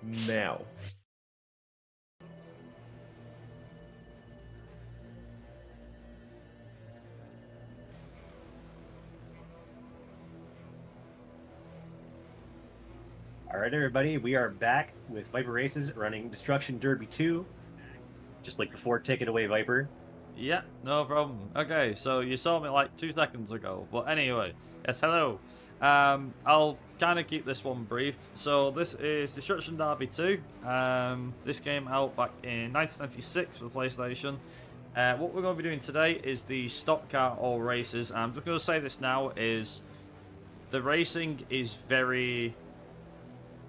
now. All right, everybody, we are back with ViperRaces running Destruction Derby 2. Just like before, take it away, Viper. Yeah, no problem. Okay, so you saw me like 2 seconds ago, but anyway, yes, hello. I'll kind of keep this one brief. So this is Destruction Derby 2. This came out back in 1996 for PlayStation. What we're going to be doing today is the stock car all races. I'm just going to say this now: is the racing is very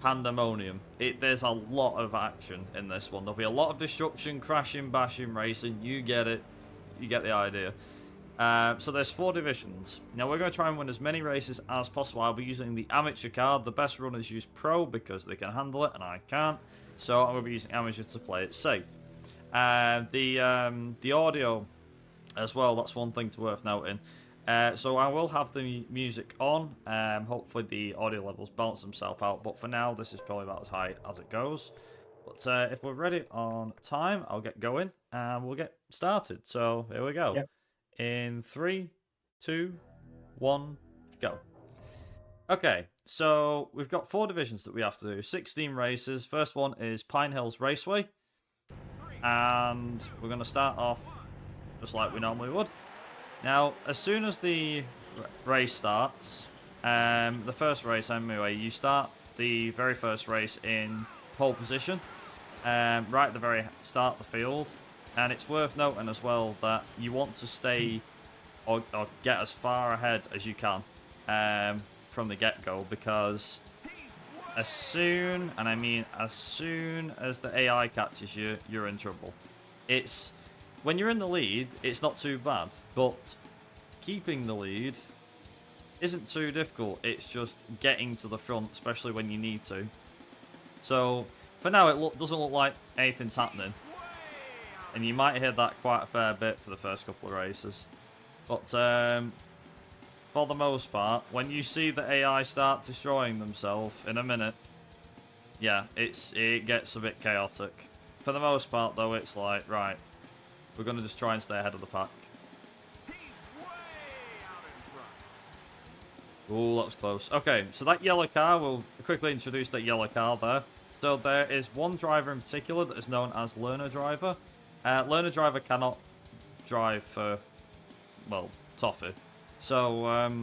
pandemonium. There's a lot of action in this one. There'll be a lot of destruction, crashing, bashing, racing. You get it. You get the idea. So there's 4 divisions. Now we're going to try and win as many races as possible. I'll be using the amateur card. The best runners use pro because they can handle it and I can't. So I'm going to be using amateur to play it safe. The audio as well, that's one thing to worth noting. So I will have the music on. Hopefully the audio levels balance themselves out. But for now, this is probably about as high as it goes. But if we're ready on time, I'll get going and we'll get started. So here we go. Yep. In 3, 2, 1, go. Okay, so we've got 4 divisions that we have to do. 16 races. First one is Pine Hills Raceway. And we're going to start off just like we normally would. Now, as soon as the race starts, the first race anyway, you start the very first race in pole position, right at the very start of the field. And it's worth noting as well that you want to stay or get as far ahead as you can from the get-go, because as soon, and I mean as soon as the AI catches you, you're in trouble. When you're in the lead, it's not too bad, but keeping the lead isn't too difficult. It's just getting to the front, especially when you need to. So, for now, it doesn't look like anything's happening. And you might hear that quite a fair bit for the first couple of races. But, for the most part, when you see the AI start destroying themselves in a minute, yeah, it gets a bit chaotic. For the most part, though, it's like, right, we're going to just try and stay ahead of the pack. Ooh, that was close. Okay, so that yellow car, we'll quickly introduce that yellow car there. So there is one driver in particular that is known as Learner Driver. Learner Driver cannot drive for, well, toffee. So,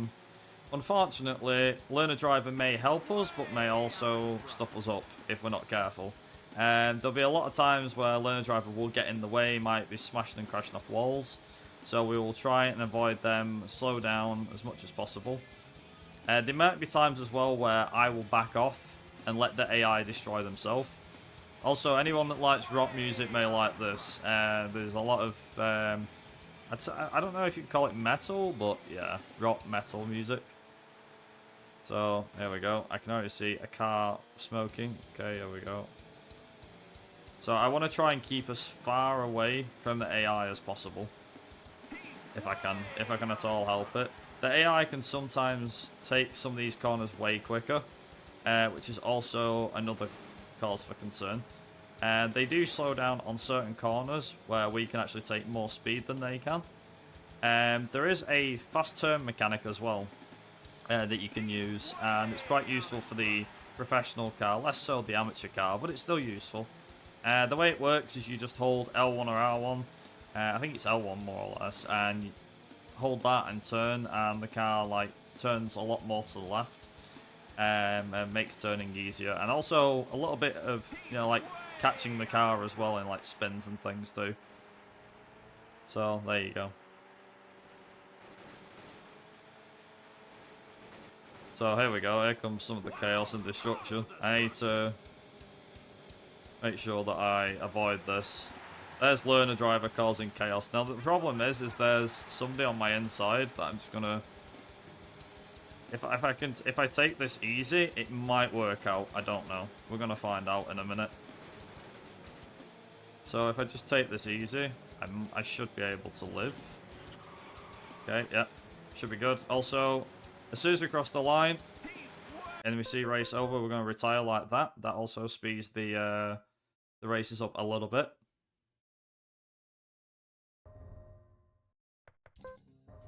unfortunately, Learner Driver may help us, but may also stop us up if we're not careful. There'll be a lot of times where Learner Driver will get in the way, might be smashing and crashing off walls. So we will try and avoid them, slow down as much as possible. There might be times as well where I will back off and let the AI destroy themselves. Also, anyone that likes rock music may like this. There's a lot of, I don't know if you can call it metal, but yeah, rock metal music. So, there we go. I can already see a car smoking. Okay, here we go. So I want to try and keep as far away from the AI as possible. If I can at all help it. The AI can sometimes take some of these corners way quicker, which is also another cause for concern. They do slow down on certain corners where we can actually take more speed than they can. There is a fast turn mechanic as well that you can use, and it's quite useful for the professional car, less so the amateur car, but it's still useful. The way it works is you just hold L1 or R1, I think it's L1 more or less, and you hold that and turn, and the car like turns a lot more to the left, and makes turning easier, and also a little bit of, you know, like catching the car as well in like spins and things too. So there you go. So here we go, here comes some of the chaos and destruction. I need to make sure that I avoid this. There's Learner Driver causing chaos. Now the problem is there's somebody on my inside that I'm just gonna... If I take this easy, it might work out. I don't know. We're gonna find out in a minute. So if I just take this easy, I should be able to live. Okay, yeah, should be good. Also, as soon as we cross the line, and we see race over, we're going to retire like that. That also speeds the races up a little bit.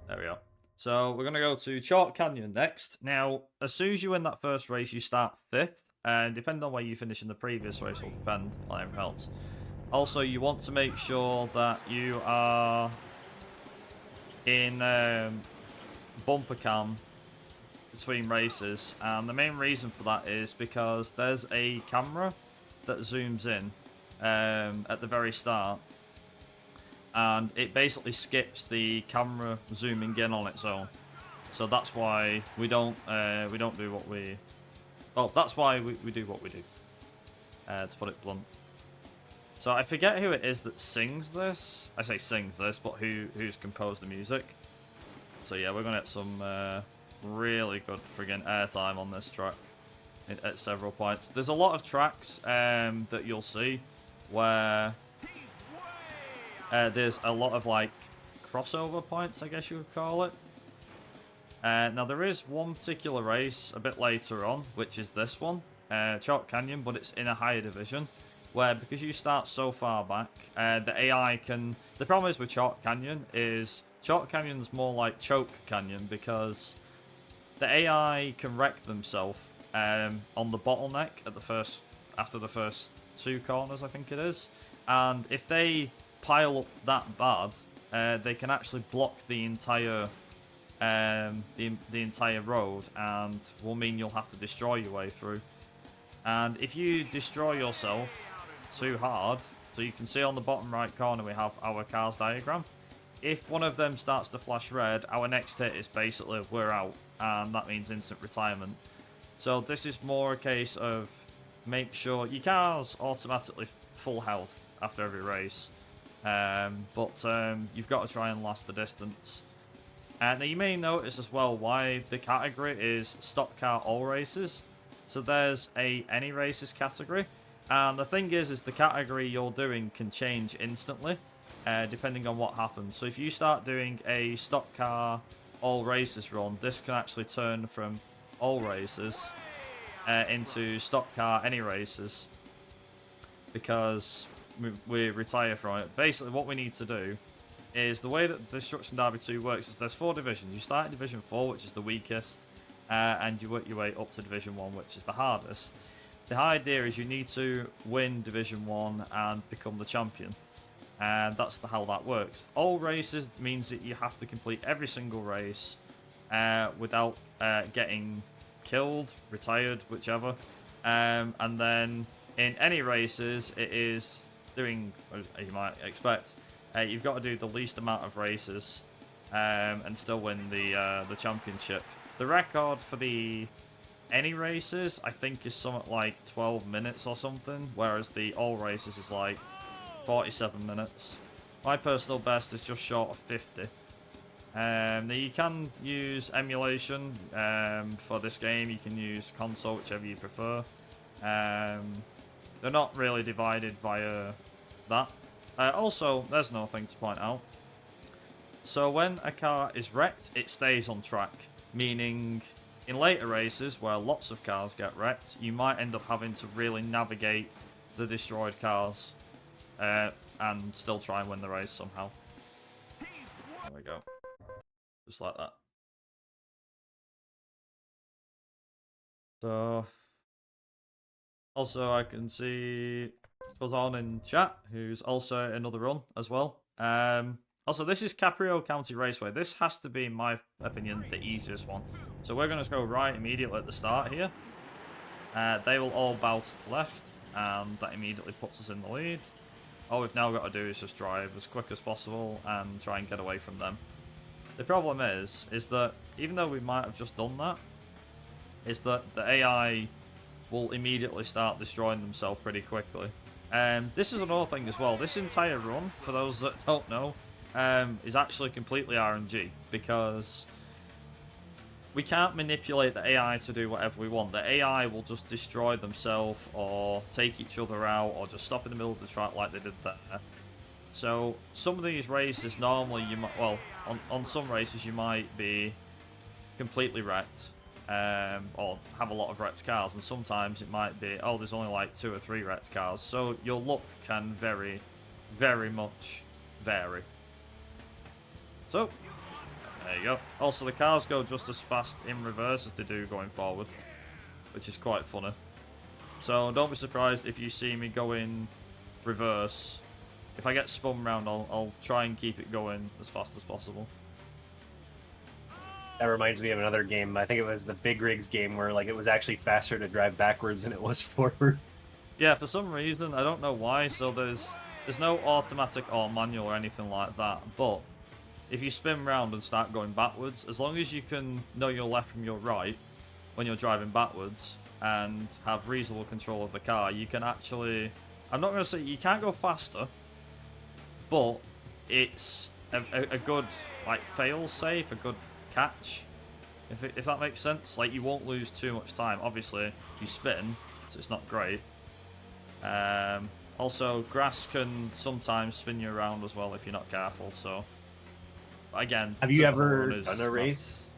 There we go. So we're going to go to Chalk Canyon next. Now, as soon as you win that first race, you start 5th. And depending on where you finish in the previous race will depend on everything else. Also, you want to make sure that you are in bumper cam between races. And the main reason for that is because there's a camera that zooms in at the very start. And it basically skips the camera zooming in on its own, so that's why we don't do what we. Well, that's why we do what we do. To put it blunt. So I forget who it is that sings this. I say sings this, but who's composed the music. So yeah, we're gonna get some really good friggin' airtime on this track at several points. There's a lot of tracks that you'll see where. There's a lot of like crossover points, I guess you would call it. Now there is one particular race a bit later on, which is this one, Chalk Canyon, but it's in a higher division, where because you start so far back, the AI can. The problem is with Chalk Canyon is Chalk Canyon's more like Choke Canyon because the AI can wreck themselves on the bottleneck after the first 2 corners, I think it is, and if they pile up that bad, they can actually block the entire the entire road, and will mean you'll have to destroy your way through. And if you destroy yourself too hard, so you can see on the bottom right corner we have our cars diagram. If one of them starts to flash red, our next hit is basically we're out, and that means instant retirement. So this is more a case of make sure your car's automatically full health after every race. But you've got to try and last the distance. Now you may notice as well why the category is stock car all races. So there's a any races category, and the thing is the category you're doing can change instantly, depending on what happens. So if you start doing a stock car all races run, this can actually turn from all races into stock car any races, because we retire from it. Basically, what we need to do is the way that Destruction Derby 2 works is there's 4 divisions. You start in Division 4, which is the weakest, and you work your way up to Division 1, which is the hardest. The idea is you need to win Division 1 and become the champion, and that's how that works. All races means that you have to complete every single race without getting killed, retired, whichever, and then in any races it is doing, as you might expect, you've got to do the least amount of races and still win the championship. The record for the any races, I think, is something like 12 minutes or something, whereas the all races is like 47 minutes. My personal best is just short of 50. Now you can use emulation for this game. You can use console, whichever you prefer. They're not really divided via that. Also, there's another thing to point out. So when a car is wrecked, it stays on track. Meaning, in later races where lots of cars get wrecked, you might end up having to really navigate the destroyed cars and still try and win the race somehow. There we go. Just like that. So, also I can see Buzz in chat, who's also another run as well. Also, this is Caprio County Raceway. This has to be, in my opinion, the easiest one. So we're going to go right immediately at the start here. They will all bow to the left, and that immediately puts us in the lead. All we've now got to do is just drive as quick as possible and try and get away from them. The problem is that even though we might have just done that, is that the AI will immediately start destroying themselves pretty quickly. This is another thing as well. This entire run, for those that don't know, is actually completely RNG, because we can't manipulate the AI to do whatever we want. The AI will just destroy themselves or take each other out or just stop in the middle of the track like they did there. So some of these races normally you might, well, on some races you might be completely wrecked. or have a lot of wrecked cars, and sometimes it might be, oh, there's only like 2 or 3 wrecked cars, so your luck can very, very much vary. So, there you go. Also, the cars go just as fast in reverse as they do going forward, which is quite funny. So, don't be surprised if you see me go in reverse. If I get spun round, I'll try and keep it going as fast as possible. That reminds me of another game. I think it was the Big Rigs game where like it was actually faster to drive backwards than it was forward. Yeah, for some reason, I don't know why. So there's no automatic or manual or anything like that. But if you spin round and start going backwards, as long as you can know your left from your right when you're driving backwards and have reasonable control of the car, you can actually... I'm not going to say you can't go faster, but it's a good like fail-safe, a good catch, if that makes sense. Like, you won't lose too much time. Obviously, you spin, so it's not great. Also, grass can sometimes spin you around as well if you're not careful. So, again, have you ever done a race?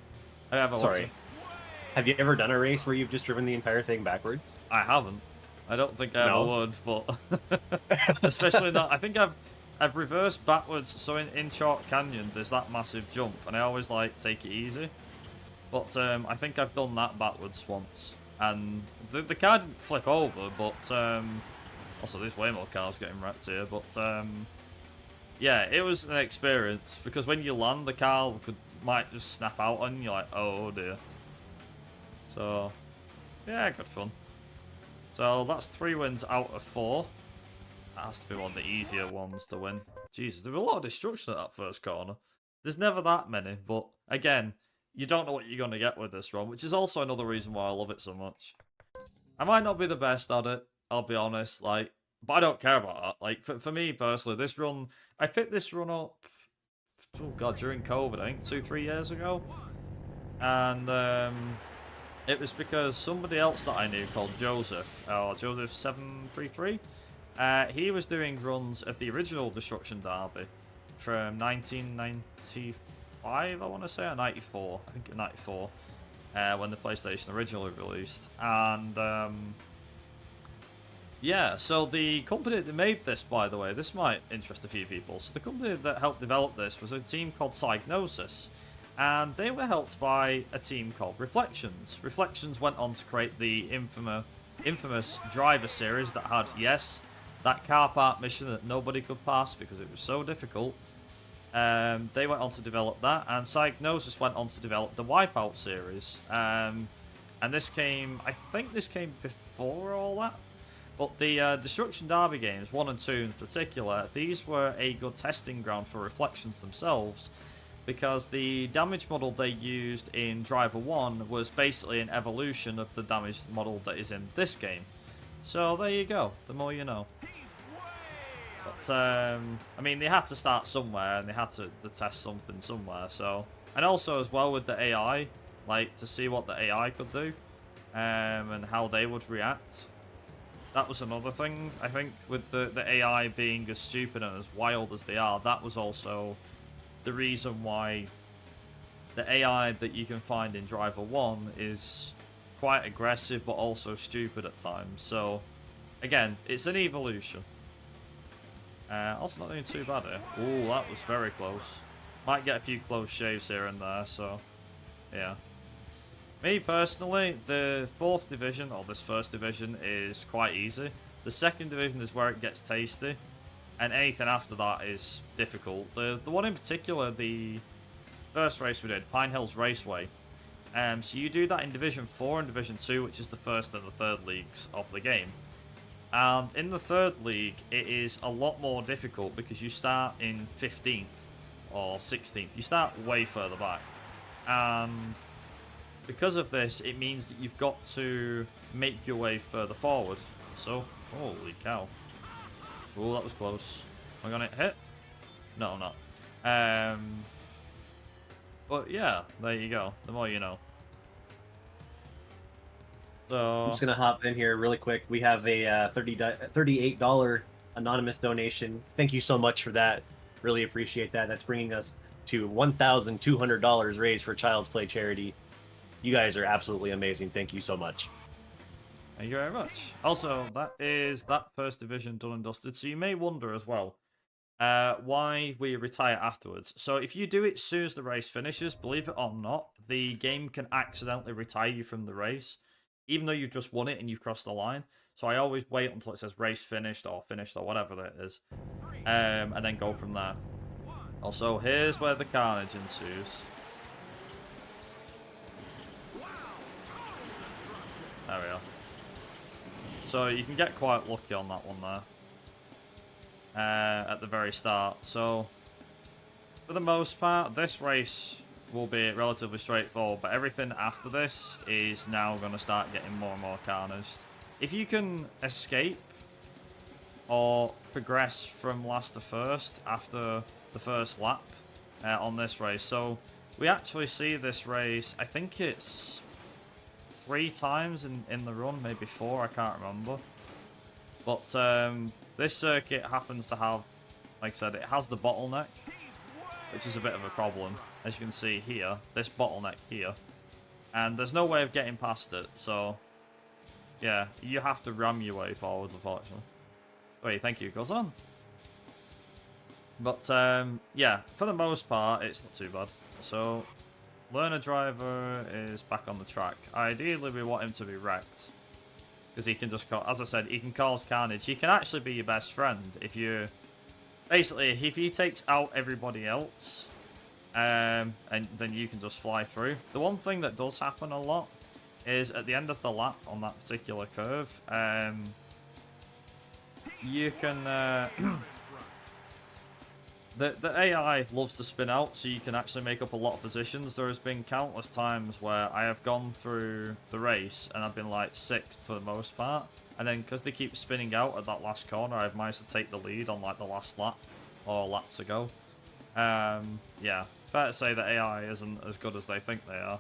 Sorry. Have you ever done a race where you've just driven the entire thing backwards? I haven't. I don't think I ever would, but especially not. I think I've reversed backwards, so in Chalk Canyon, there's that massive jump, and I always, like, take it easy. But I think I've done that backwards once, and the car didn't flip over, but also there's way more cars getting wrecked here, but yeah, it was an experience, because when you land, the car might just snap out on you, like, oh dear. So, yeah, good fun. So that's 3 wins out of 4. That has to be one of the easier ones to win. Jesus, there was a lot of destruction at that first corner. There's never that many, but again, you don't know what you're going to get with this run, which is also another reason why I love it so much. I might not be the best at it, I'll be honest, like, but I don't care about that. Like, for me personally, this run, I picked this run up, oh god, during COVID, I think, 2-3 years ago. And it was because somebody else that I knew called Joseph, or Joseph733, he was doing runs of the original Destruction Derby from 1995, I want to say, or 94. I think 94, when the PlayStation originally released. And yeah, so the company that made this, by the way, this might interest a few people. So the company that helped develop this was a team called Psygnosis. And they were helped by a team called Reflections. Reflections went on to create the infamous driver series that had, yes, that car park mission that nobody could pass because it was so difficult. They went on to develop that, and Psygnosis went on to develop the Wipeout series. And this came, I think this came before all that. But the Destruction Derby games, 1 and 2 in particular, these were a good testing ground for Reflections themselves, because the damage model they used in Driver 1 was basically an evolution of the damage model that is in this game. So there you go, the more you know. But, I mean, they had to start somewhere, and they had to test something somewhere, so... And also, as well, with the AI, like, to see what the AI could do, and how they would react. That was another thing, I think, with the AI being as stupid and as wild as they are. That was also the reason why the AI that you can find in Driver 1 is quite aggressive but also stupid at times. So, again, it's an evolution. Also not doing too bad here. Ooh, that was very close. Might get a few close shaves here and there, so yeah. Me personally, the 4th division, or this 1st division, is quite easy. The 2nd division is where it gets tasty. And anything after that is difficult. The one in particular, the first race we did, Pine Hills Raceway. So you do that in Division 4 and Division 2, which is the 1st and the 3rd leagues of the game. And in the 3rd league, it is a lot more difficult because you start in 15th or 16th. You start way further back. And because of this, it means that you've got to make your way further forward. So, holy cow. Oh, that was close. Am I gonna hit? No, I'm not. But yeah, there you go. The more you know. So I'm just gonna hop in here really quick. We have a $38 anonymous donation. Thank you so much for that. Really appreciate that. That's bringing us to $1,200 raised for Child's Play charity. You guys are absolutely amazing. Thank you so much. Thank you very much. Also, that is that first division done and dusted. So you may wonder as well why we retire afterwards. So if you do it as soon as the race finishes, believe it or not, the game can accidentally retire you from the race, even though you've just won it and you've crossed the line. So I always wait until it says race finished or whatever that is, and then go from there. Also, here's where the carnage ensues. There we are. So you can get quite lucky on that one there. At the very start. So, for the most part, this race will be relatively straightforward, but everything after this is now going to start getting more and more carnage. If you can escape or progress from last to first after the first lap on this race. So, we actually see this race, I think it's 3 times in the run, maybe 4, I can't remember. But this circuit happens to have, like I said, it has the bottleneck, which is a bit of a problem. As you can see here, this bottleneck here. And there's no way of getting past it, so yeah, you have to ram your way forwards, unfortunately. Wait, thank you, goes on. But yeah, for the most part, it's not too bad. So, learner driver is back on the track. Ideally, we want him to be wrecked. Because he can just, as I said, he can cause carnage. He can actually be your best friend if you... Basically, if he takes out everybody else, and then you can just fly through. The one thing that does happen a lot is at the end of the lap on that particular curve, you can... The AI loves to spin out, so you can actually make up a lot of positions. There has been countless times where I have gone through the race and I've been like 6th for the most part. And then because they keep spinning out at that last corner, I've managed to take the lead on like the last lap or lap to go. Yeah, fair to say that AI isn't as good as they think they are.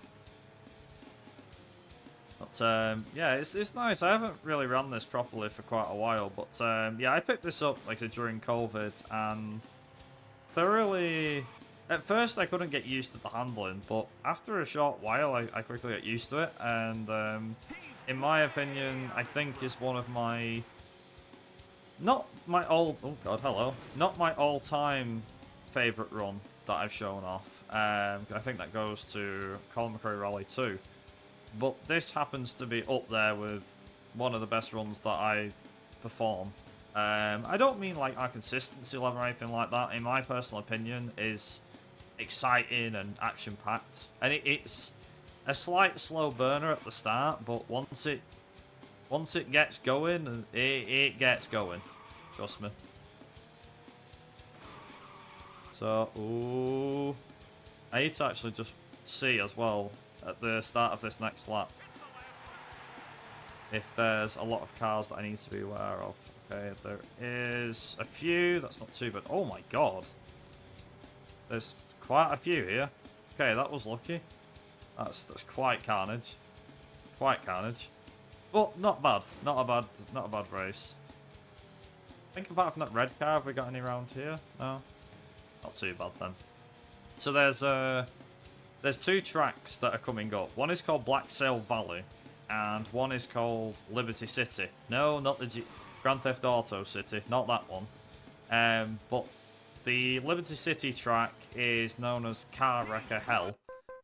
But yeah, it's nice. I haven't really run this properly for quite a while, but yeah, I picked this up like I said during COVID and thoroughly... At first I couldn't get used to the handling, but after a short while I quickly got used to it, and in my opinion, I think is one of my... Not my old... Oh god, hello. Not my all-time favourite run that I've shown off. I think that goes to Colin McRae Rally 2. But this happens to be up there with one of the best runs that I perform. I don't mean like our consistency level or anything like that. In my personal opinion, is exciting and action-packed, and it's a slight slow burner at the start, but once it gets going, it gets going. Trust me. So, ooh, I need to actually just see as well at the start of this next lap if there's a lot of cars that I need to be aware of. Okay, there is a few. That's not too bad. Oh my god. There's quite a few here. Okay, that was lucky. That's quite carnage. Quite carnage. But not bad. Not a bad race. I think apart from that red car, have we got any around here? No? Not too bad then. So there's 2 tracks that are coming up. One is called Black Sail Valley, and one is called Liberty City. No, not the Grand Theft Auto City, not that one. But the Liberty City track is known as Car Wrecker Hell,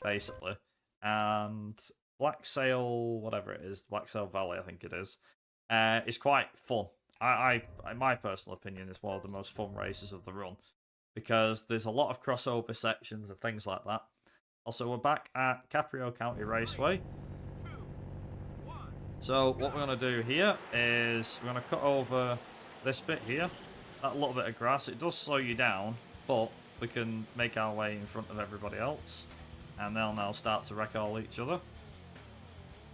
basically. And Black Sail, whatever it is, Black Sail Valley, I think it is quite fun. In my personal opinion, is one of the most fun races of the run, because there's a lot of crossover sections and things like that. Also, we're back at Caprio County Raceway. So what we're going to do here is we're going to cut over this bit here, that little bit of grass. It does slow you down, but we can make our way in front of everybody else, and they'll now start to wreck all each other.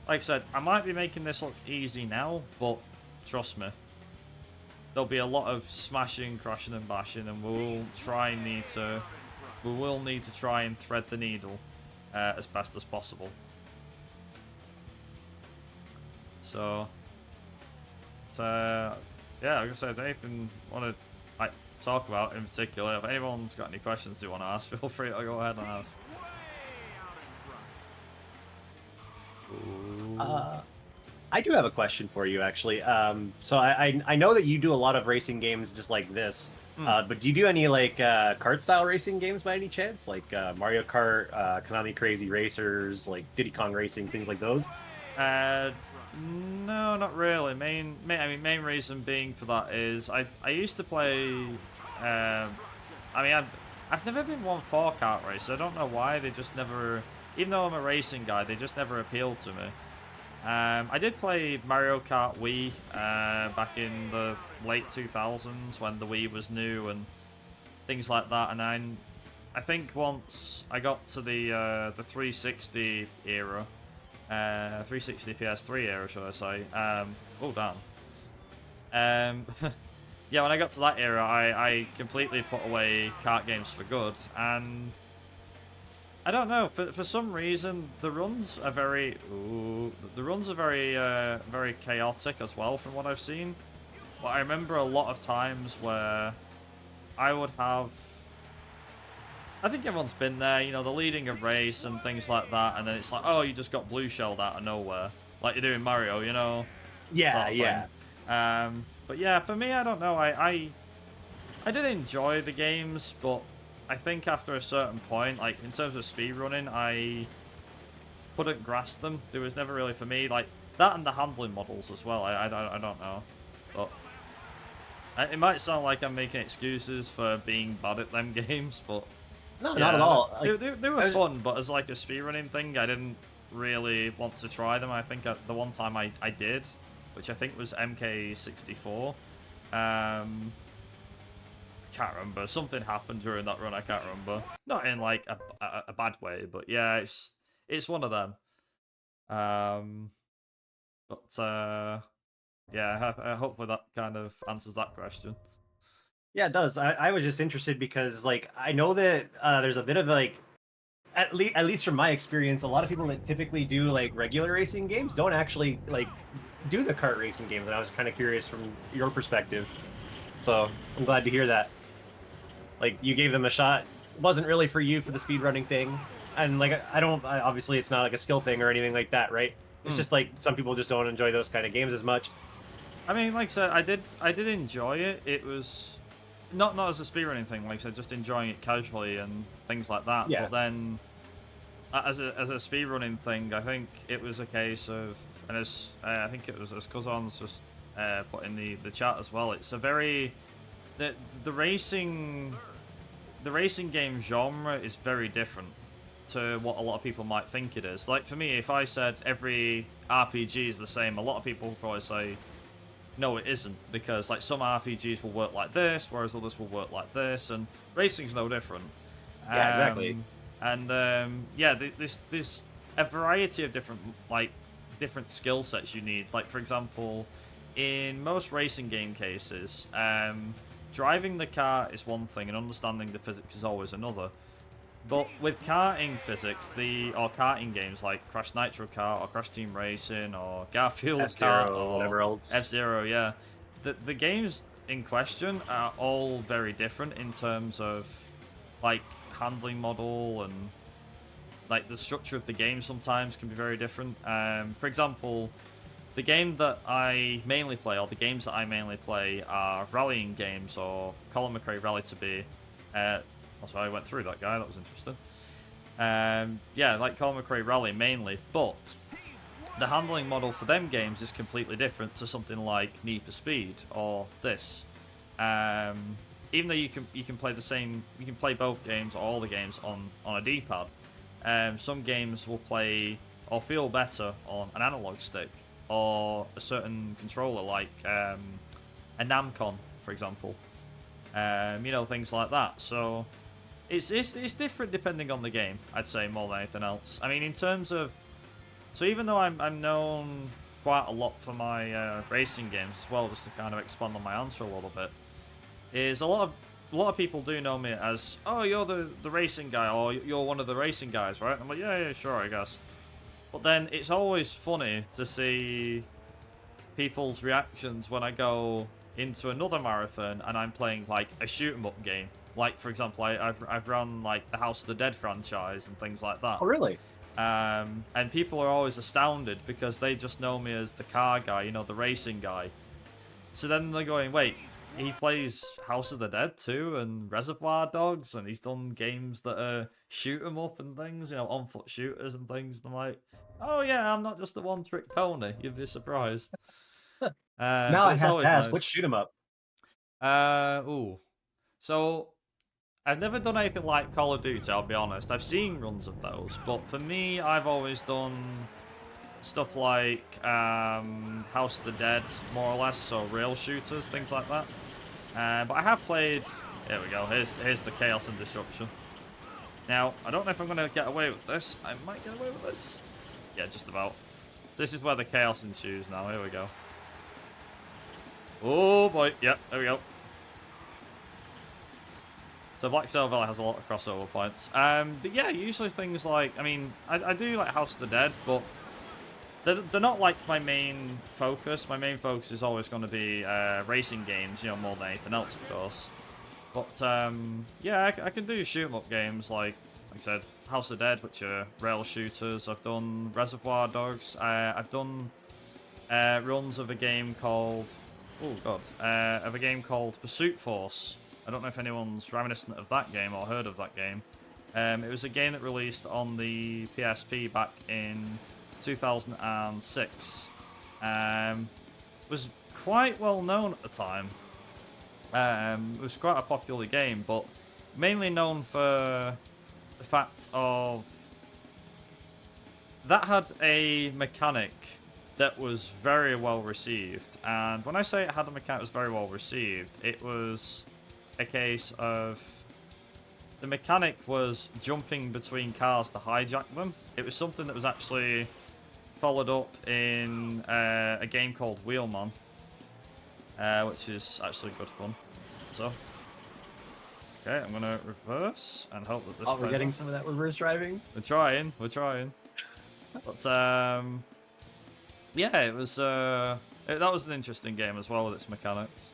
Like I said, I might be making this look easy now, but trust me, there'll be a lot of smashing, crashing and bashing, and we will need to try and thread the needle as best as possible. So, yeah, like I said, anything you want to talk about in particular, if anyone's got any questions they want to ask, feel free to go ahead and ask. Uh, I do have a question for you, actually. So I know that you do a lot of racing games just like this, Hmm. but do you do any like kart style racing games by any chance, like Mario Kart, Konami Crazy Racers, like Diddy Kong Racing, things like those? Uh, no, not really. I mean, main reason being for that is I used to play. I mean, I've never been one for kart race. I don't know why. They just never. Even though I'm a racing guy, they just never appealed to me. I did play Mario Kart Wii back in the late 2000s when the Wii was new and things like that. And I think once I got to the 360 era, 360 PS3 era, should I say? Oh damn. Yeah, when I got to that era, I completely put away kart games for good, and I don't know, for some reason the runs are very very chaotic as well from what I've seen. But I remember a lot of times where I would have, I think everyone's been there, you know, the leading a race and things like that, and then it's like, oh, you just got blue shelled out of nowhere, like you do in Mario, you know, Yeah, sort of thing. yeah. But yeah, for me, I don't know. I did enjoy the games, but I think after a certain point, like in terms of speedrunning, I couldn't grasp them. It was never really for me. Like that and the handling models as well. I don't know, but it might sound like I'm making excuses for being bad at them games, but No, not at yeah, all. they, Like, they were fun. But as like a speedrunning thing, I didn't really want to try them. I think the one time I did, which I think was MK64. I can't remember. Something happened during that run. I can't remember. Not in like a bad way, but yeah, it's one of them. Um, but yeah, hopefully that kind of answers that question. yeah, it does. I was just interested because like I know that there's a bit of like at least from my experience, a lot of people that typically do like regular racing games don't actually like do the kart racing games, and I was kind of curious from your perspective. So I'm glad to hear that. Like you gave them a shot. It wasn't really for you for the speedrunning thing, and like obviously it's not like a skill thing or anything like that, right? It's Hmm. just like some people just don't enjoy those kind of games as much. I mean, like I said, I did enjoy it. It was not as a speedrunning thing. Like I said, just enjoying it casually and things like that. Yeah, But then as a speedrunning thing, I think it was a case of, and as I think it was as Kuzon's just put in the chat as well. It's a very the the racing the racing game genre is very different to what a lot of people might think it is. Like for me, if I said every RPG is the same, a lot of people would probably say no, it isn't, because like some RPGs will work like this, whereas others will work like this, and racing's no different. yeah, exactly. Yeah, there's a variety of different skill sets you need. Like for example, in most racing game cases, driving the car is one thing, and understanding the physics is always another. But with karting physics, or karting games like Crash Nitro Kart or Crash Team Racing or Garfield Kart F-Zero, or whatever else. F-Zero, yeah, the games in question are all very different in terms of like handling model, and like the structure of the game sometimes can be very different. For example, the game that I mainly play, or the games that I mainly play, are rallying games, or Colin McRae Rally to be. Also, I went through that guy. That was interesting. Yeah, like Colin McRae Rally mainly, but the handling model for them games is completely different to something like Need for Speed or this. Even though you can play you can play both games or all the games on a D-pad. Some games will play or feel better on an analog stick or a certain controller, like a Namcon, for example. You know, things like that. So it's different depending on the game, I'd say, more than anything else. I mean, in terms of, so even though I'm known quite a lot for my racing games as well, just to kind of expand on my answer a little bit, is a lot of people do know me as, oh, you're the racing guy, or you're one of the racing guys, right? I'm like, yeah, sure, I guess. But then it's always funny to see people's reactions when I go into another marathon and I'm playing like a shoot 'em up game. Like for example, I've run like the House of the Dead franchise and things like that. Oh, really? And people are always astounded because they just know me as the car guy, you know, the racing guy. So then they're going, wait, he plays House of the Dead too, and Reservoir Dogs, and he's done games that are shoot 'em up and things, you know, on-foot shooters and things. And I'm like, oh yeah, I'm not just a one-trick pony. You'd be surprised. Now But I it's have to always ask, what's nice. shoot 'em up? Ooh. So, I've never done anything like Call of Duty, I'll be honest. I've seen runs of those, but for me, I've always done stuff like House of the Dead, more or less, so rail shooters, things like that. But I have played... Here we go, here's the Chaos and Destruction. Now, I don't know if I'm going to get away with this. I might get away with this. Yeah, just about. This is where the chaos ensues now, here we go. Oh boy, yep, there we go. So Black Sail Valley has a lot of crossover points. But yeah, usually things like, I mean, I do like House of the Dead, but they're not like my main focus. My main focus is always going to be racing games, you know, more than anything else, of course. But yeah, I can do shoot 'em up games like I said, House of the Dead, which are rail shooters. I've done Reservoir Dogs. I've done runs of a game called Pursuit Force. I don't know if anyone's reminiscent of that game or heard of that game. It was a game that released on the PSP back in 2006. Was quite well known at the time. It was quite a popular game, but mainly known for the fact of that had a mechanic that was very well received. And when I say it had a mechanic that was very well received, it was a case of the mechanic was jumping between cars to hijack them. It was something that was actually followed up in a game called Wheelman, which is actually good fun. So, okay, I'm gonna reverse and hope that this. Oh, we're getting some of that reverse driving. We're trying. But yeah, it was that was an interesting game as well with its mechanics.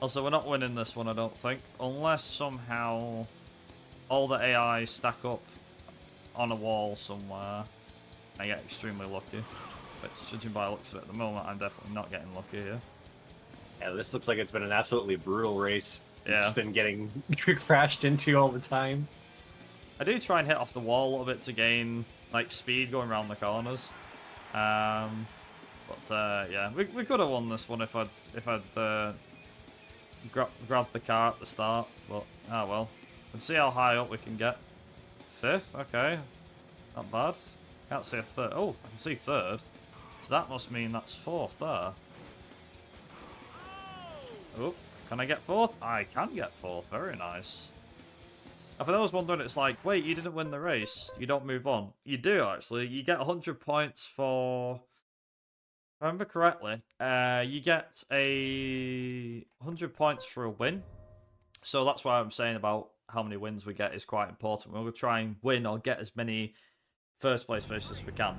Also, we're not winning this one, I don't think, unless somehow all the AI stack up on a wall somewhere. I get extremely lucky. But judging by the looks of it at the moment, I'm definitely not getting lucky here. Yeah, this looks like it's been an absolutely brutal race. Yeah. It's been getting crashed into all the time. I do try and hit off the wall a little bit to gain like speed going around the corners. But yeah, we could have won this one if I'd grabbed the car at the start. But ah well. Let's see how high up we can get. 5th, okay, not bad. Can't see a 3rd. Oh, I can see 3rd. So that must mean that's 4th there. Oh, can I get 4th? I can get 4th. Very nice. And for those wondering, it's like, wait, you didn't win the race. You don't move on. You do, actually. You get 100 points for... If I remember correctly, you get 100 points for a win. So that's why I'm saying about how many wins we get is quite important. We're going to try and win or get as many first place finishes as we can.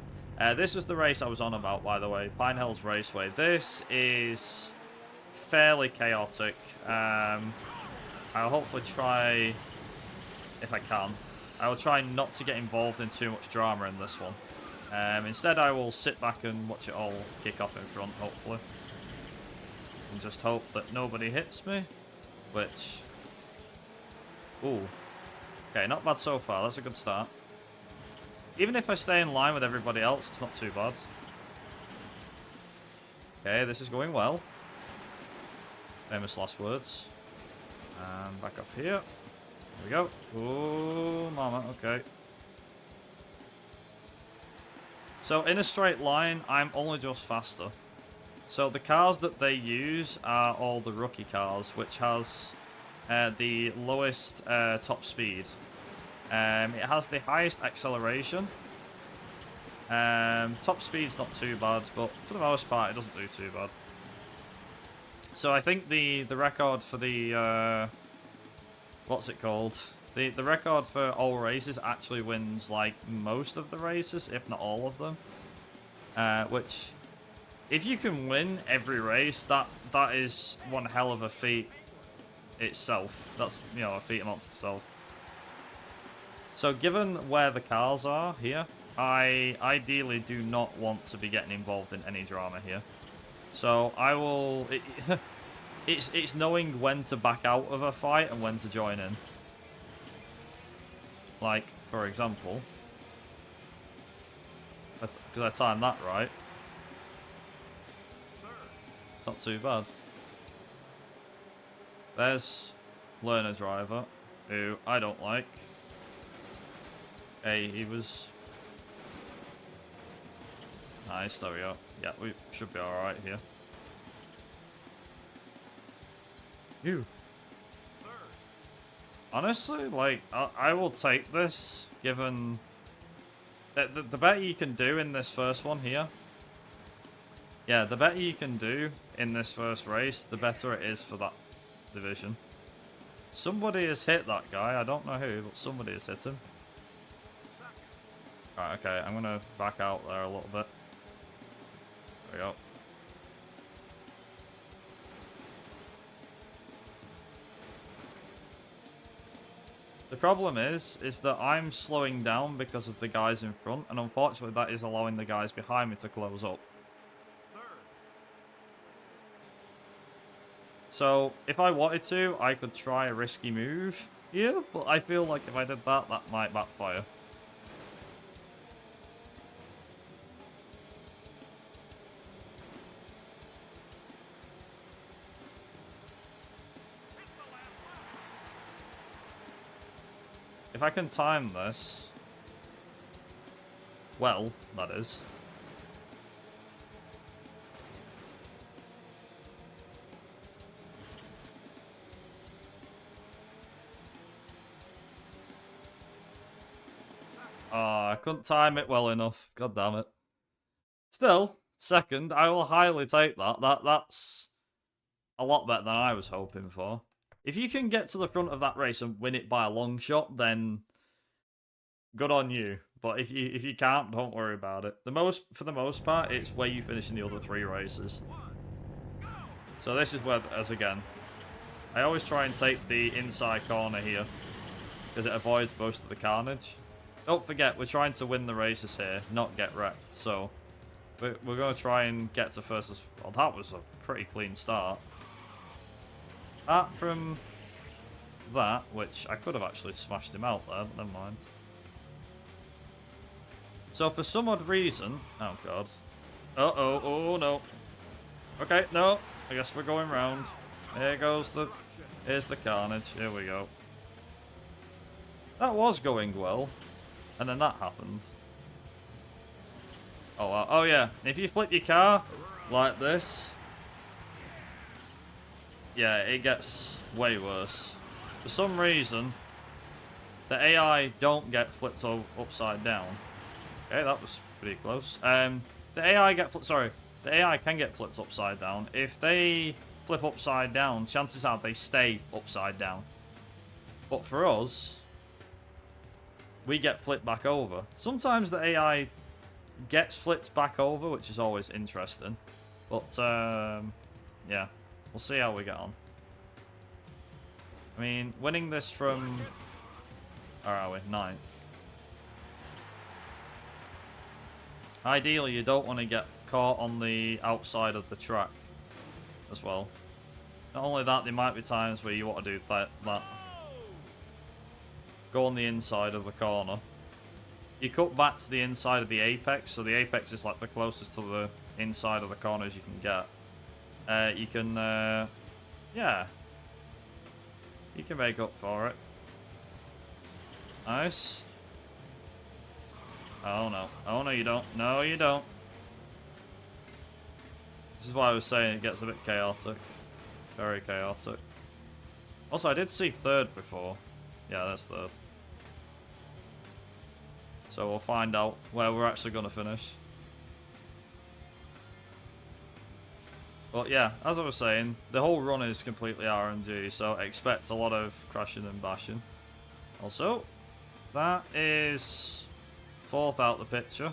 This was the race I was on about, by the way. Pine Hills Raceway. This is fairly chaotic. I'll hopefully try, if I can, I will try not to get involved in too much drama in this one. Instead, I will sit back and watch it all kick off in front, hopefully. And just hope that nobody hits me, which... Ooh. Okay, not bad so far. That's a good start. Even if I stay in line with everybody else, it's not too bad. Okay, this is going well. Famous last words. And back up here. Here we go. Oh, mama. Okay. So in a straight line, I'm only just faster. So the cars that they use are all the rookie cars, which has the lowest top speed. It has the highest acceleration. Top speed's not too bad, but for the most part, it doesn't do too bad. So I think the record for the what's it called? The record for all races actually wins like most of the races, if not all of them. Which, if you can win every race, that is one hell of a feat itself. That's, you know, a feat amongst itself. So given where the cars are here, I ideally do not want to be getting involved in any drama here. So I will... it's knowing when to back out of a fight and when to join in. Like, for example... Because I timed that right. Not too bad. There's learner driver, who I don't like. Hey, he was... Nice, there we go. Yeah, we should be alright here. You. Honestly, like, I will take this, given... The better you can do in this first one here. Yeah, the better you can do in this first race, the better it is for that division. Somebody has hit that guy. I don't know who, but somebody has hit him. Right, okay, I'm going to back out there a little bit. There we go. The problem is that I'm slowing down because of the guys in front, and unfortunately that is allowing the guys behind me to close up. So, if I wanted to, I could try a risky move here, but I feel like if I did that, that might backfire. If I can time this... Well, that is. I couldn't time it well enough. God damn it. Still, second, I will highly take that. That's a lot better than I was hoping for. If you can get to the front of that race and win it by a long shot, then good on you. But if you can't, don't worry about it. For the most part, it's where you finish in the other 3 races. So this is where, as again, I always try and take the inside corner here because it avoids most of the carnage. Don't forget, we're trying to win the races here, not get wrecked. So we're going to try and get to first as well. That was a pretty clean start. Apart from that, which I could have actually smashed him out there, but never mind. So for some odd reason... Oh, God. Uh-oh. Oh, no. Okay, no. I guess we're going round. Here goes the... Here's the carnage. Here we go. That was going well. And then that happened. Oh, wow. Oh, yeah. If you flip your car like this... Yeah, it gets way worse. For some reason, the AI don't get flipped upside down. Okay, that was pretty close. The AI can get flipped upside down. If they flip upside down, chances are they stay upside down. But for us, we get flipped back over. Sometimes the AI gets flipped back over, which is always interesting. But, yeah. We'll see how we get on. I mean, winning this from... Where are we? 9th. Ideally, you don't want to get caught on the outside of the track as well. Not only that, there might be times where you want to do that. Go on the inside of the corner. You cut back to the inside of the apex, so the apex is like the closest to the inside of the corners you can get. You can, yeah. You can make up for it. Nice. Oh no. Oh no, you don't. No, you don't. This is why I was saying it gets a bit chaotic. Very chaotic. Also, I did see 3rd before. Yeah, that's 3rd. So we'll find out where we're actually going to finish. But yeah, as I was saying, the whole run is completely RNG, so expect a lot of crashing and bashing. Also, that is 4th out the picture.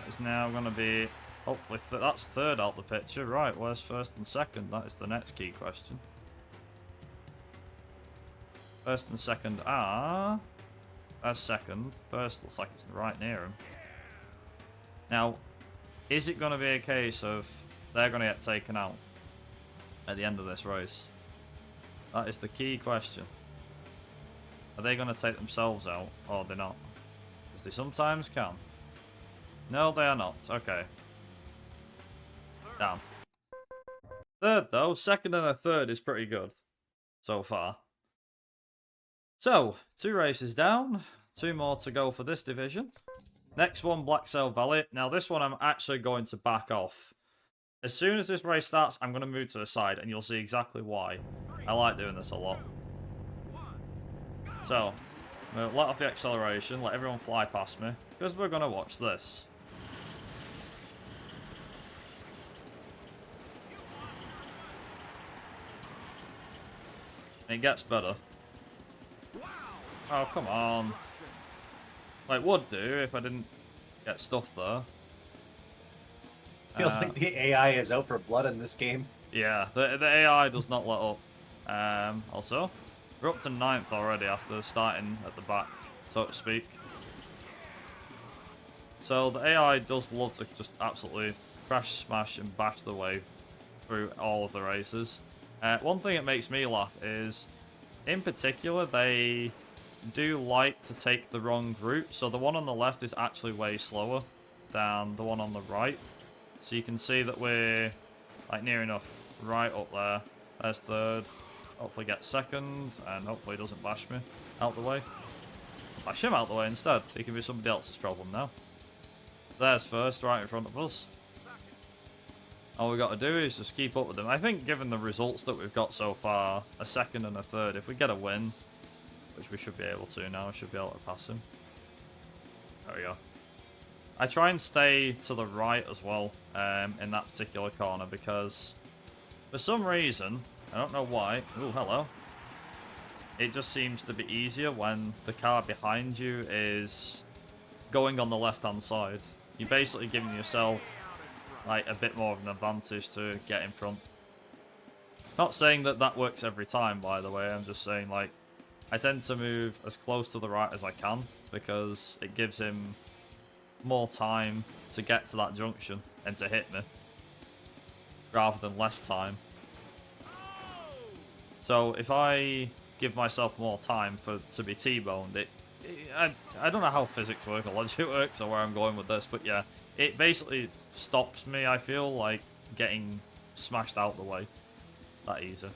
It's now going to be, hopefully, that's 3rd out the picture. Right, where's 1st and 2nd? That is the next key question. 1st and 2nd are That's second. First looks like it's right near him. Now, is it going to be a case of they're going to get taken out at the end of this race? That is the key question. Are they going to take themselves out, or are they not? Because they sometimes can. No, they are not. Okay. Damn. Third, though. Second and a third is pretty good so far. So, 2 races down. 2 more to go for this division. Next one, Black Sail Valley. Now, this one I'm actually going to back off. As soon as this race starts, I'm going to move to the side, and you'll see exactly why. I like doing this a lot. So, I'm going to let off the acceleration, let everyone fly past me, because we're going to watch this. It gets better. Oh, come on. Like, would do if I didn't get stuff there. Feels like the AI is out for blood in this game. Yeah, the AI does not let up. Also, we're up to 9th already after starting at the back, so to speak. So the AI does love to just absolutely crash, smash, and bash the way through all of the races. One thing that makes me laugh is, in particular, they do like to take the wrong route. So the one on the left is actually way slower than the one on the right. So you can see that we're like near enough right up there. There's third. Hopefully get second, and hopefully he doesn't bash me out the way. Bash him out the way instead. He can be somebody else's problem now. There's first, right in front of us. All we got to do is just keep up with them. I think given the results that we've got so far, a second and a third, if we get a win, which we should be able to now, I should be able to pass him. There we go. I try and stay to the right as well in that particular corner because for some reason, I don't know why, ooh, hello, it just seems to be easier when the car behind you is going on the left-hand side. You're basically giving yourself like a bit more of an advantage to get in front. Not saying that that works every time, by the way. I'm just saying, like, I tend to move as close to the right as I can because it gives him more time to get to that junction and to hit me rather than less time. So if I give myself more time to be T-boned, I don't know how physics work or logic works or where I'm going with this, but yeah, it basically stops me, I feel, like getting smashed out the way that easy.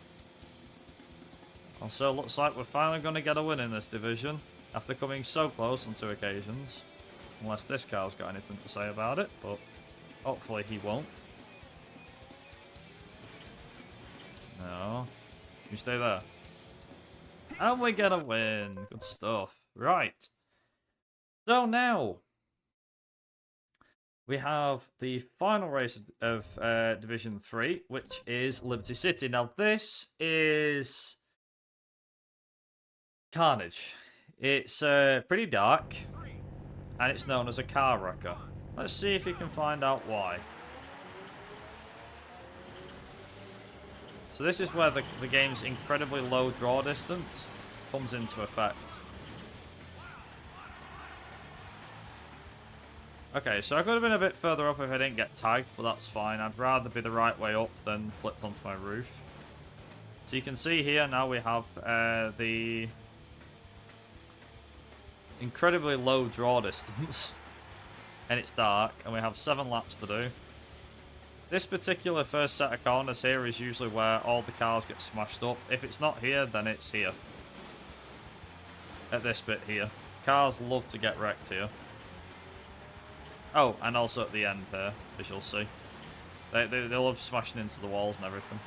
Also, looks like we're finally going to get a win in this division after coming so close on 2 occasions. Unless this car's got anything to say about it, but hopefully he won't. No. You stay there. And we get a win. Good stuff. Right. So now, we have the final race of Division 3, which is Liberty City. Now, this is carnage. It's pretty dark, and it's known as a car wrecker. Let's see if you can find out why. So this is where the game's incredibly low draw distance comes into effect. Okay, so I could have been a bit further up if I didn't get tagged, but that's fine. I'd rather be the right way up than flipped onto my roof. So you can see here now we have the incredibly low draw distance. And it's dark, and we have 7 laps to do. This particular first set of corners here is usually where all the cars get smashed up. If it's not here, then it's here. At this bit here. Cars love to get wrecked here. Oh, and also at the end here, as you'll see. They love smashing into the walls and everything.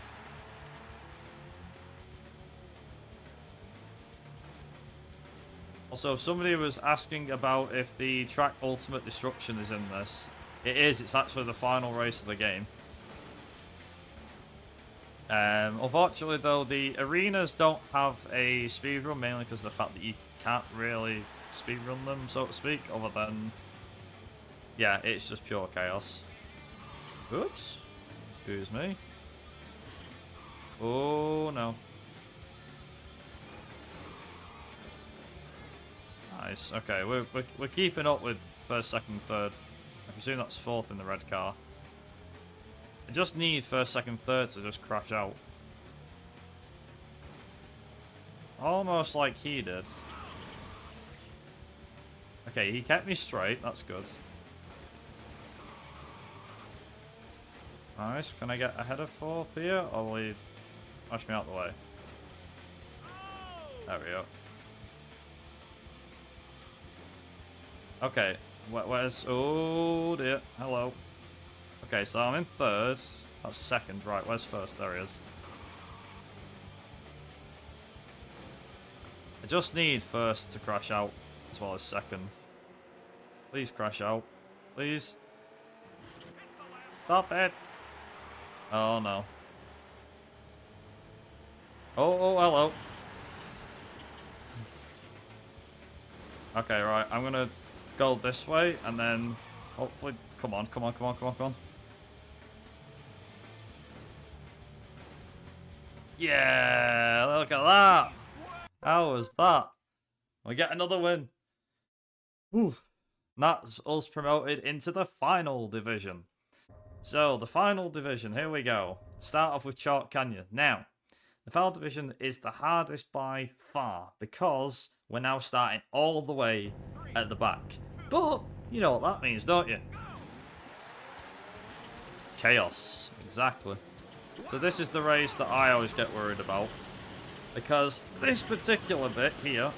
Also, somebody was asking about if the track Ultimate Destruction is in this. It is. It's actually the final race of the game. Unfortunately, though, the arenas don't have a speedrun, mainly because of the fact that you can't really speedrun them, so to speak, other than... Yeah, it's just pure chaos. Oops. Excuse me. Oh, no. Nice. Okay, we're keeping up with first, second, third. I presume that's fourth in the red car. I just need first, second, third to just crash out. Almost like he did. Okay, he kept me straight. That's good. Nice. Can I get ahead of fourth here? Or will he push me out the way? There we go. Okay. Where's... Oh, dear. Hello. Okay, so I'm in third. That's second. Right, where's first? There he is. I just need first to crash out, as well as second. Please crash out. Please. Stop it. Oh, no. Oh, hello. Okay, right. I'm going to go this way, and then hopefully... Come on. Yeah, look at that. How was that? We get another win. Oof. That's us promoted into the final division. So, the final division, here we go. Start off with Chalk Canyon. Now, the final division is the hardest by far because we're now starting all the way at the back. But, you know what that means, don't you? Chaos. Exactly. So this is the race that I always get worried about. Because this particular bit here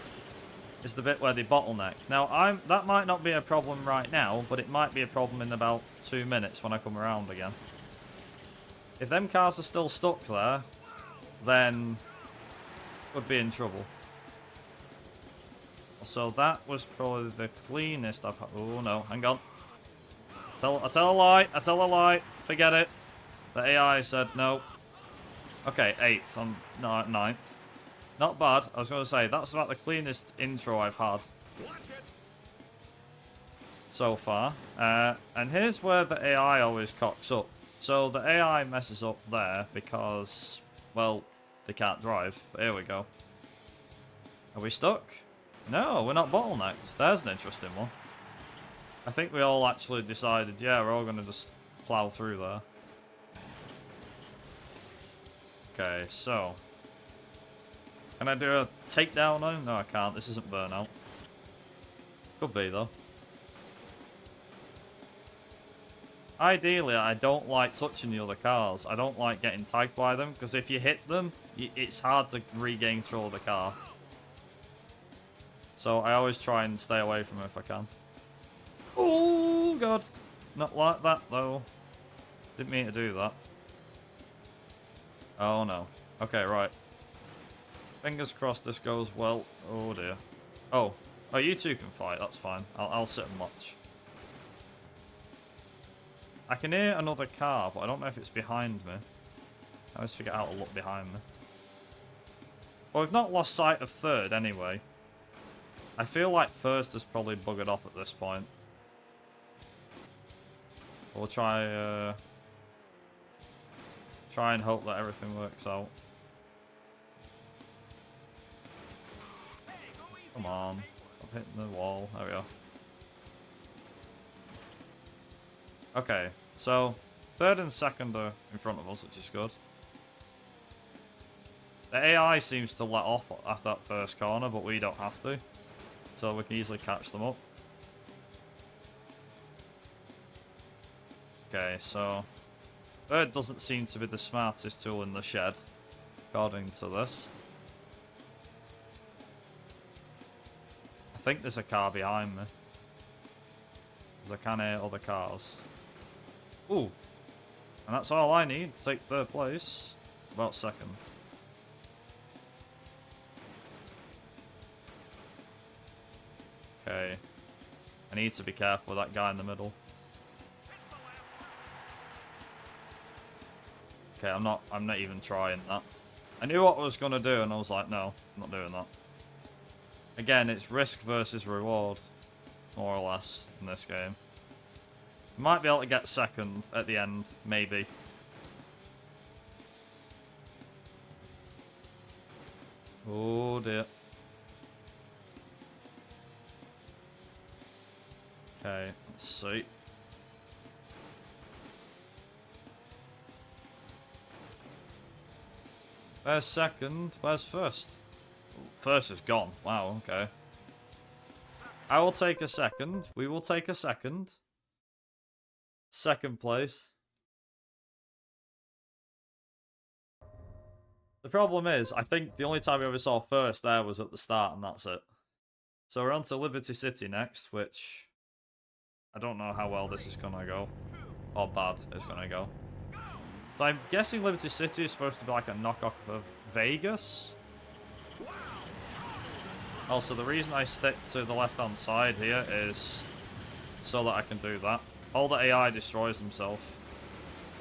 is the bit where they bottleneck. Now, that might not be a problem right now, but it might be a problem in about 2 minutes when I come around again. If them cars are still stuck there, then we'd be in trouble. So that was probably the cleanest I've had. Oh no, hang on. I tell a lie. Forget it. The AI said no. Okay, 8th. I'm 9th. Not bad. I was going to say, that's about the cleanest intro I've had so far. And here's where the AI always cocks up. So the AI messes up there because, well, they can't drive. But here we go. Are we stuck? No, we're not bottlenecked. There's an interesting one. I think we all actually decided, yeah, we're all going to just plow through there. Okay, so... Can I do a takedown now? No, I can't. This isn't burnout. Could be, though. Ideally, I don't like touching the other cars. I don't like getting tagged by them, because if you hit them, it's hard to regain control of the car. So I always try and stay away from them if I can. Oh, God. Not like that, though. Didn't mean to do that. Oh, no. Okay, right. Fingers crossed this goes well. Oh, dear. Oh, you two can fight. That's fine. I'll sit and watch. I can hear another car, but I don't know if it's behind me. I always forget how to look behind me. Well, we've not lost sight of third, anyway. I feel like first is probably buggered off at this point. We'll try and hope that everything works out. Come on. I'm hitting the wall. There we go. Okay, so third and second are in front of us, which is good. The AI seems to let off after that first corner, but we don't have to. So we can easily catch them up. Okay, so third doesn't seem to be the smartest tool in the shed, according to this. I think there's a car behind me. Because I can hear other cars. Ooh. And that's all I need to take third place. About second. Okay. I need to be careful with that guy in the middle. Okay, I'm not even trying that. I knew what I was gonna do and I was like, no, I'm not doing that. Again, it's risk versus reward, more or less, in this game. Might be able to get second at the end, maybe. Oh dear. Okay, let's see. Where's second? Where's first? First is gone. Wow, okay. I will take a second. We will take a second. Second place. The problem is, I think the only time we ever saw first there was at the start, and that's it. So we're on to Liberty City next, which I don't know how well this is going to go. Or bad it's going to go. So I'm guessing Liberty City is supposed to be like a knockoff of Vegas. Also, the reason I stick to the left-hand side here is so that I can do that. All the AI destroys himself.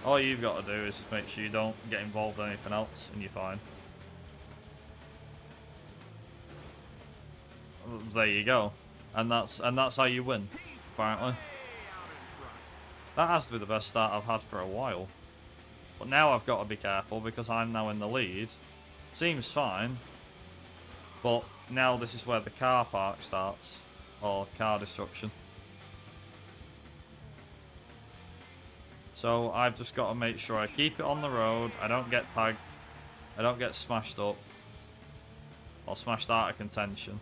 All you've got to do is just make sure you don't get involved in anything else, and you're fine. There you go. And that's how you win, apparently. That has to be the best start I've had for a while. But now I've got to be careful because I'm now in the lead. Seems fine. But now this is where the car park starts. Or car destruction. So I've just got to make sure I keep it on the road. I don't get tagged. I don't get smashed up. Or smashed out of contention.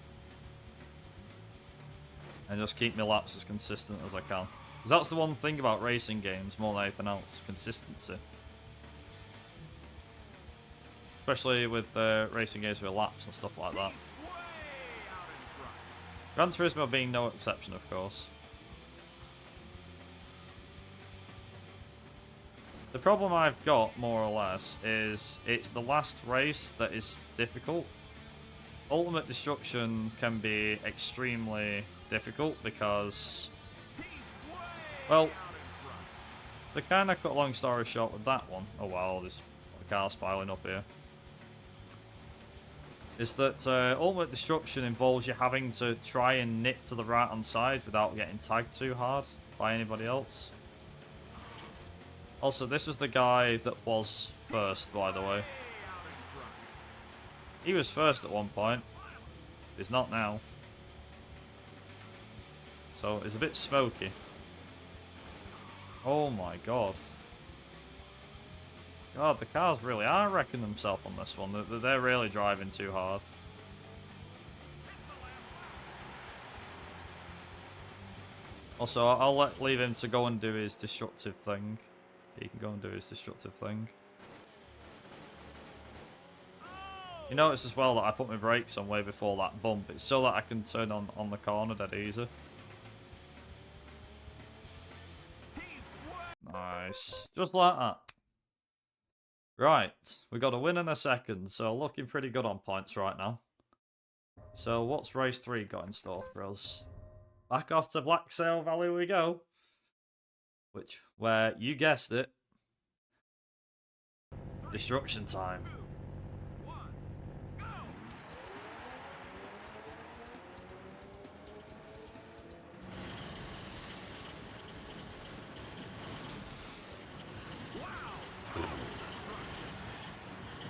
And just keep my laps as consistent as I can. Because that's the one thing about racing games more than anything else. Consistency. Especially with racing games with laps and stuff like that. Gran Turismo being no exception, of course. The problem I've got, more or less, is it's the last race that is difficult. Ultimate Destruction can be extremely difficult because, well, to kind of cut a long story short with that one, oh wow, there's cars piling up here, is that Ultimate Destruction involves you having to try and nip to the right hand side without getting tagged too hard by anybody else. Also, this was the guy that was first, by the way. He was first at one point. He's not now. So, it's a bit smoky. Oh my god. God, the cars really are wrecking themselves on this one. They're really driving too hard. Also, I'll leave him to go and do his destructive thing. He can go and do his destructive thing. You notice as well that I put my brakes on way before that bump. It's so that I can turn on the corner dead easy. Nice. Just like that. Right. We got a win and a second, so looking pretty good on points right now. So what's race 3 got in store for us? Back off to Black Sail Valley we go. Where, you guessed it, destruction time.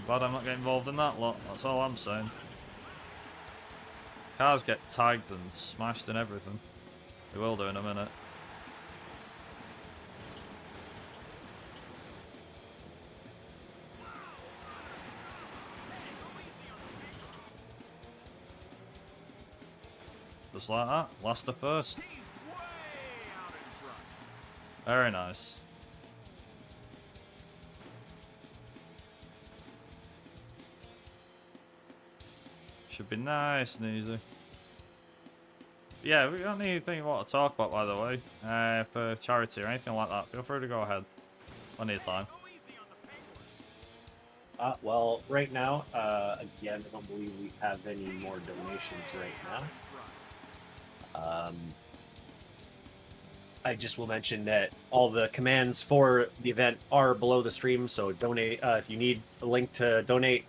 Glad I'm not getting involved in that lot, that's all I'm saying. Cars get tagged and smashed and everything. They will do in a minute. Just like that. Last to first. Very nice. Should be nice and easy. Yeah, we don't need anything you want to talk about, by the way, for charity or anything like that. Feel free to go ahead. Plenty of time. Well, right now, again, I don't believe we have any more donations right now. I just will mention that all the commands for the event are below the stream, so donate. If you need a link to donate,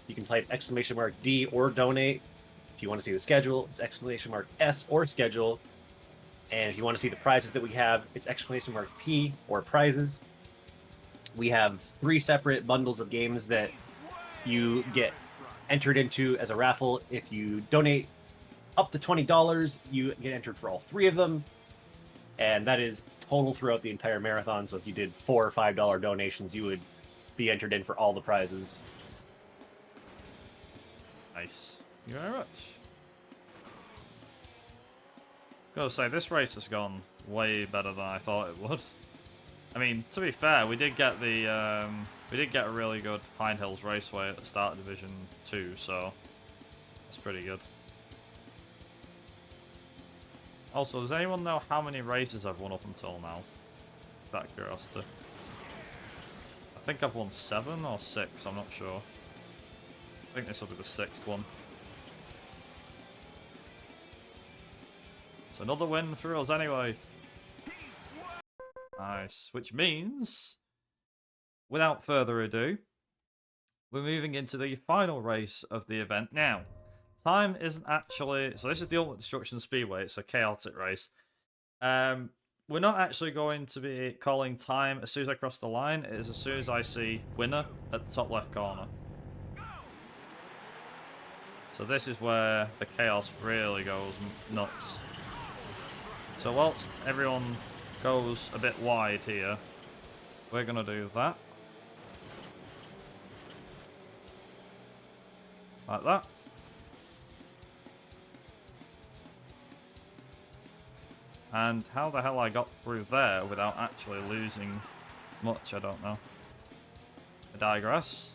you can type !D or donate. If you want to see the schedule, it's !S or schedule. And if you want to see the prizes that we have, it's !P or prizes. We have 3 separate bundles of games that you get entered into as a raffle. If you donate up to $20, you get entered for all 3 of them. and that is total throughout the entire marathon. So if you did $4 or $5 donations, you would be entered in for all the prizes. Nice. Thank you very much. Gotta say, this race has gone way better than I thought it would. I mean, to be fair, we did get a really good Pine Hills Raceway at the start of Division 2, so that's pretty good. Also, does anyone know how many races I've won up until now? Out of curiosity. I think I've won 7 or 6, I'm not sure. I think this will be the 6th one. It's another win for us anyway. Nice. Which means, without further ado, we're moving into the final race of the event now. Time isn't actually... So this is the Ultimate Destruction Speedway. It's a chaotic race. We're not actually going to be calling time as soon as I cross the line. It is as soon as I see winner at the top left corner. So this is where the chaos really goes nuts. So whilst everyone goes a bit wide here, we're going to do that. Like that. And how the hell I got through there without actually losing much, I don't know. I digress.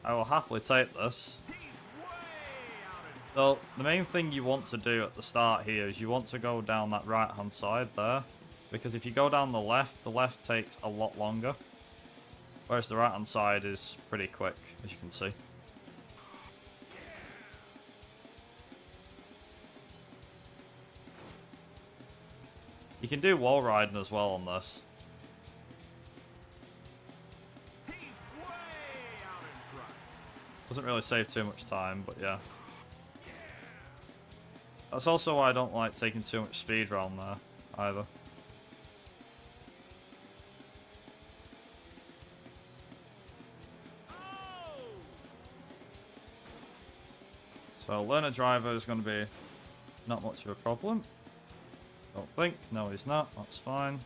I will happily take this. So, the main thing you want to do at the start here is you want to go down that right-hand side there. Because if you go down the left takes a lot longer. Whereas the right-hand side is pretty quick, as you can see. You can do wall riding as well on this. Doesn't really save too much time, but yeah. That's also why I don't like taking too much speed around there, either. So, learner driver is going to be not much of a problem. Don't think. No, he's not. That's fine.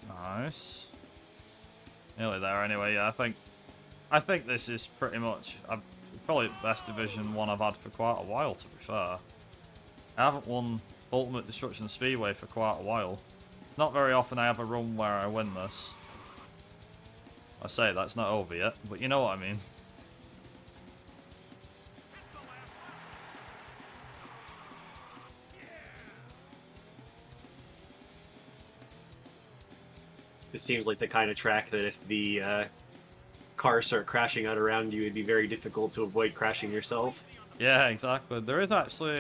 Nice. Nearly there anyway, yeah, I think this is pretty much probably the best Division 1 I've had for quite a while, to be fair. I haven't won Ultimate Destruction Speedway for quite a while. It's not very often I have a run where I win this. I say that's not over yet, but you know what I mean. It seems like the kind of track that if the cars start crashing out around you, it'd be very difficult to avoid crashing yourself. Yeah, exactly. There is actually...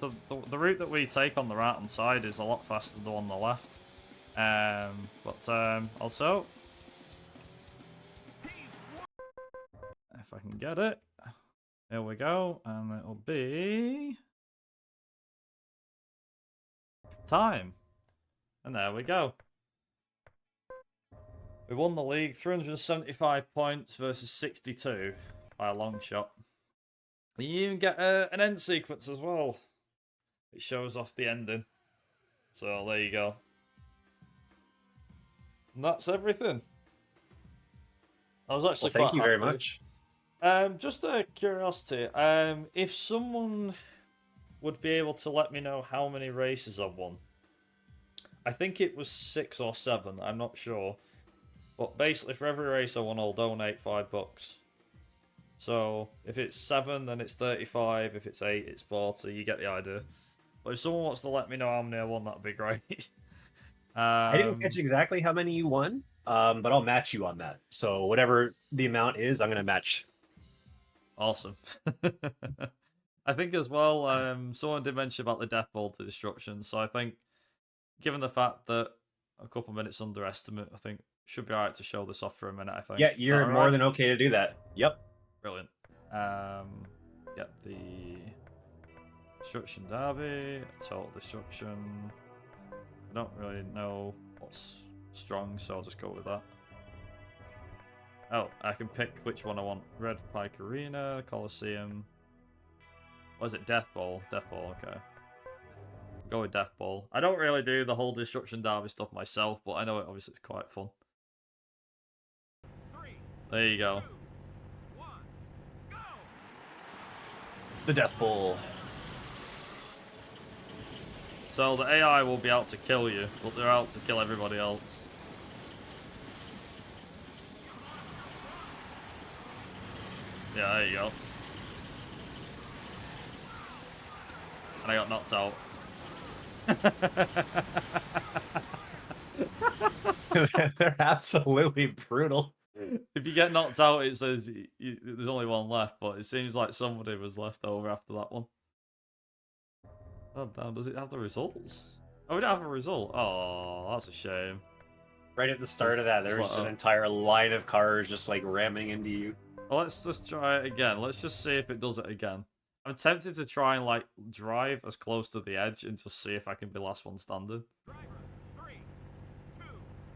so the route that we take on the right-hand side is a lot faster than the one on the left. Also... If I can get it. Here we go. And it'll be... time. And there we go. We won the league, 375 points versus 62 by a long shot. And you even get an end sequence as well. It shows off the ending. So there you go. And that's everything. I was actually Well, thank you very happy. much. Just a curiosity, if someone would be able to let me know how many races I've won. I think it was 6 or 7, I'm not sure. But basically, for every race I won, I'll donate $5. So, if it's 7, then it's 35. If it's 8, it's 40. You get the idea. But if someone wants to let me know how many I won, that'd be great. I didn't catch exactly how many you won, but I'll match you on that. So whatever the amount is, I'm going to match. Awesome. I think as well, someone did mention about the death ball to destruction. So I think, given the fact that a couple minutes underestimate, I think should be alright to show this off for a minute, I think. Yeah, you're more than okay to do that. Yep. Brilliant. Get the Destruction Derby, Total Destruction. I don't really know what's strong, so I'll just go with that. Oh, I can pick which one I want. Red Pike Arena, Coliseum. What is it? Death Bowl. Death Bowl, okay. Go with Death Bowl. I don't really do the whole Destruction Derby stuff myself, but I know it obviously it's quite fun. There you go. The Death Bowl. So the AI will be out to kill you, but they're out to kill everybody else. Yeah, there you go. And I got knocked out. They're absolutely brutal. If you get knocked out, it says there's only one left, but it seems like somebody was left over after that one. Oh, damn, does it have the results? Oh, we don't have a result. Oh, that's a shame. Right at the start of that, there was just an entire line of cars just like ramming into you. Well, let's just try it again. Let's just see if it does it again. I'm tempted to try and like drive as close to the edge and just see if I can be last one standing.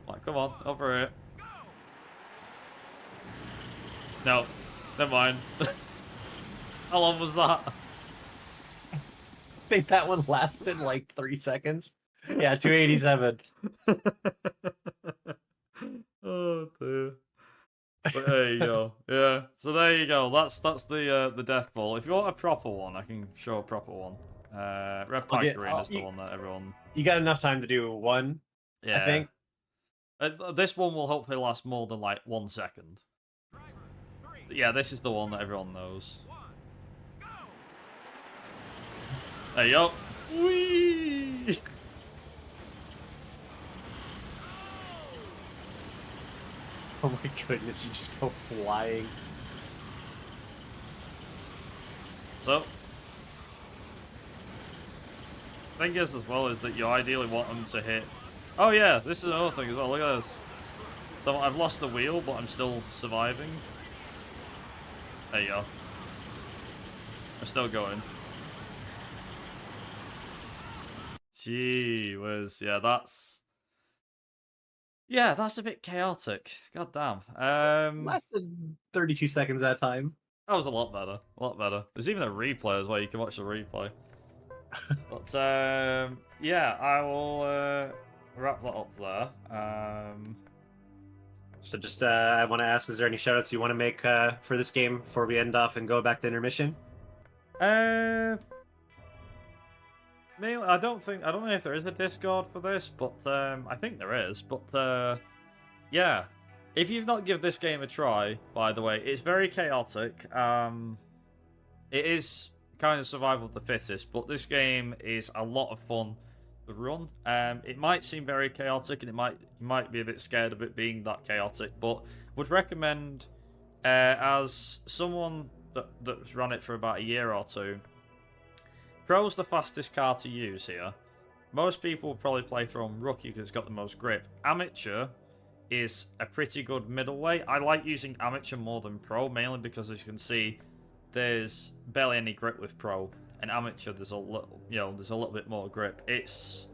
Like, come on, over here. No, never mind. How long was that? I think that one lasted like 3 seconds. Yeah, 287. Oh dear. But there you go. Yeah. So there you go. That's the Death Bowl. If you want a proper one, I can show a proper one. Red Pike Arena is the one that everyone. You got enough time to do one. Yeah. I think. This one will hopefully last more than like 1 second. Yeah, this is the one that everyone knows. There you go. Whee! Oh my goodness, you just go flying. So, thing is as well is that you ideally want them to hit. Oh yeah, this is another thing as well. Look at this. So I've lost the wheel, but I'm still surviving. There you go. I'm still going. Gee whiz, yeah, that's a bit chaotic. God damn. Less than 32 seconds that time. That was a lot better. A lot better. There's even a replay as well. You can watch the replay. But yeah, I will wrap that up there. So just I want to ask, is there any shoutouts you want to make for this game before we end off and go back to intermission? Mainly, I don't know if there is a Discord for this, but I think there is. But yeah, if you've not give this game a try, by the way, it's very chaotic. It is kind of survival of the fittest, but this game is a lot of fun to run. It might seem very chaotic, and you might be a bit scared of it being that chaotic, but would recommend as someone that's run it for about a year or two. Pro's the fastest car to use here. Most people will probably play through on Rookie because it's got the most grip. Amateur is a pretty good middleweight. I like using Amateur more than Pro, mainly because as you can see, there's barely any grip with Pro, and Amateur there's a little bit more grip. It's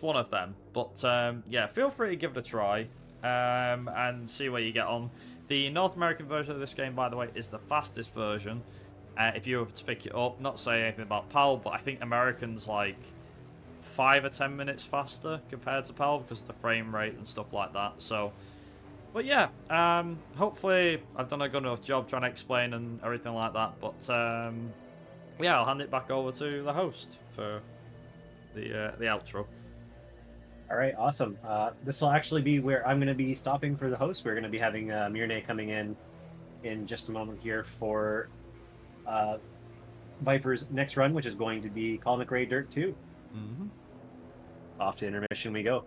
one of them, but yeah, feel free to give it a try and see where you get on. The North American version of this game, by the way, is the fastest version. If you were to pick it up, not saying anything about PAL, but I think American's like 5 or 10 minutes faster compared to PAL because of the frame rate and stuff like that. So, but yeah, hopefully I've done a good enough job trying to explain and everything like that. But yeah, I'll hand it back over to the host for the outro. All right, awesome. This will actually be where I'm going to be stopping for the host. We're going to be having Mirne coming in just a moment here for Viper's next run, which is going to be Call McRae Dirt 2. Mm-hmm. Off to intermission we go.